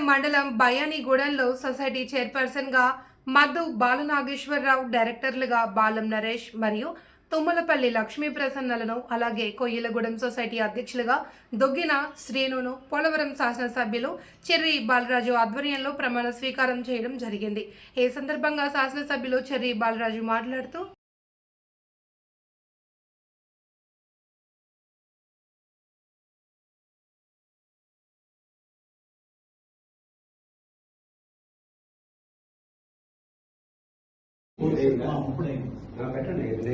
మండలం బయానిగూడెంలో సొసైటీ చైర్పర్సన్గా మద్దు బాలనాగేశ్వరరావు, డైరెక్టర్లుగా బాలం నరేష్ మరియు తుమ్మలపల్లి లక్ష్మీ ప్రసన్నలను, అలాగే కొయ్యలగూడెం సొసైటీ అధ్యక్షులుగా దొగ్గిన శ్రీనును పోలవరం శాసనసభ్యులు చెర్రి బాలరాజు ఆధ్వర్యంలో ప్రమాణ స్వీకారం చేయడం జరిగింది. ఈ సందర్భంగా శాసనసభ్యులు చెర్రి బాలరాజు మాట్లాడుతూ పెట్టండి పెట్టండి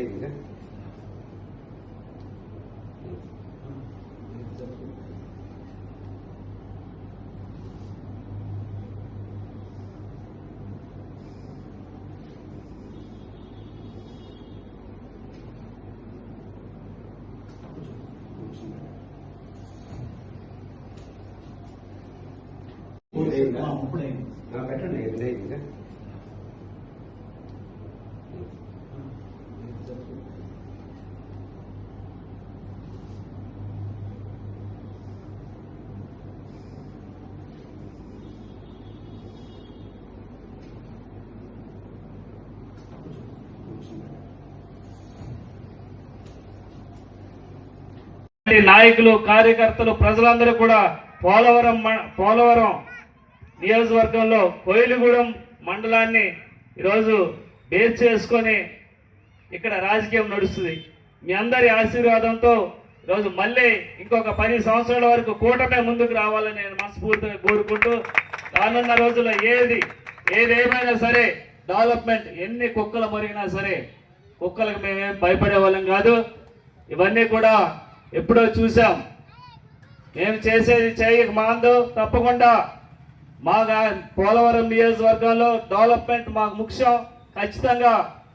నాయకులు, కార్యకర్తలు, ప్రజలందరూ కూడా పోలవరం నియోజకవర్గంలో కొయ్యలగూడెం మండలాన్ని ఈరోజు బేస్ చేసుకొని ఇక్కడ రాజకీయం నడుస్తుంది. మీ అందరి ఆశీర్వాదంతో ఈరోజు మళ్ళీ ఇంకొక 10 సంవత్సరాల వరకు కూటమే ముందుకు రావాలని నేను మనస్ఫూర్తిగా కోరుకుంటూ, రానున్న రోజుల్లో ఏదేమైనా సరే డెవలప్మెంట్, ఎన్ని కుక్కలు మరిగినా సరే కుక్కలకు మేమేం భయపడే వాళ్ళం కాదు. ఇవన్నీ కూడా ఎప్పుడో చూసాం. మేము చేసేది చేయక మాందు తప్పకుండా మా పోలవరం నియోజకవర్గంలో డెవలప్మెంట్ మాకు ముఖ్యం. ఖచ్చితంగా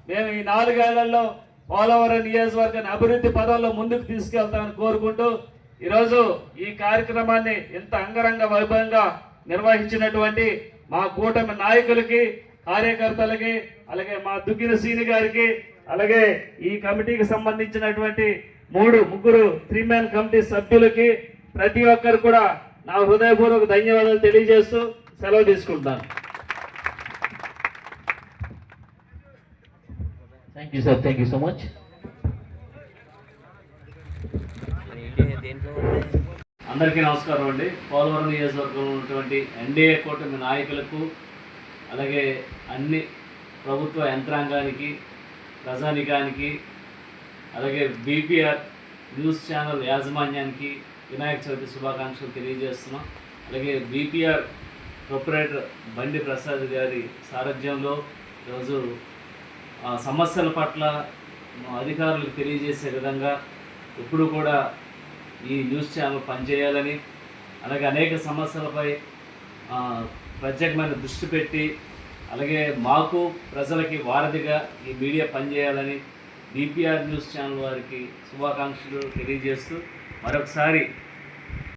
మేము ఈ 4 ఏళ్లలో పోలవరం నియోజకవర్గాన్ని అభివృద్ధి పదంలో ముందుకు తీసుకెళ్తామని కోరుకుంటూ, ఈరోజు ఈ కార్యక్రమాన్ని ఇంత అంగరంగ వైభవంగా నిర్వహించినటువంటి మా కూటమి నాయకులకి, కార్యకర్తలకి, అలాగే మా దుగ్గిన సీని గారికి, అలాగే ఈ కమిటీకి సంబంధించినటువంటి ముగ్గురు 3-man కమిటీ సభ్యులకి ప్రతి ఒక్కరు కూడా నా హృదయపూర్వక ధన్యవాదాలు తెలియజేస్తూ సెలవు తీసుకుంటాను. Thank you sir, thank you so much. అందరికీ నమస్కారం అండి. పోలవరం నియోజకవర్గంలో ఉన్నటువంటి ఎన్డీఏ కూటమి నాయకులకు, అలాగే అన్ని ప్రభుత్వ యంత్రాంగానికి, ప్రజానికానికి, అలాగే బీపీఆర్ న్యూస్ ఛానల్ యాజమాన్యానికి వినాయక చవితి శుభాకాంక్షలు తెలియజేస్తున్నాం. అలాగే బీపీఆర్ ప్రొపరేటర్ బండి ప్రసాద్ గారి సారథ్యంలో ఈరోజు సమస్యల పట్ల అధికారులకు తెలియజేసే విధంగా ఎప్పుడు కూడా ఈ న్యూస్ ఛానల్ పనిచేయాలని, అలాగే అనేక సమస్యలపై ప్రత్యేకమైన దృష్టి పెట్టి, అలాగే మాకు ప్రజలకి వారధిగా ఈ మీడియా పనిచేయాలని బీపీఆర్ న్యూస్ ఛానల్ వారికి శుభాకాంక్షలు తెలియజేస్తూ మరొకసారి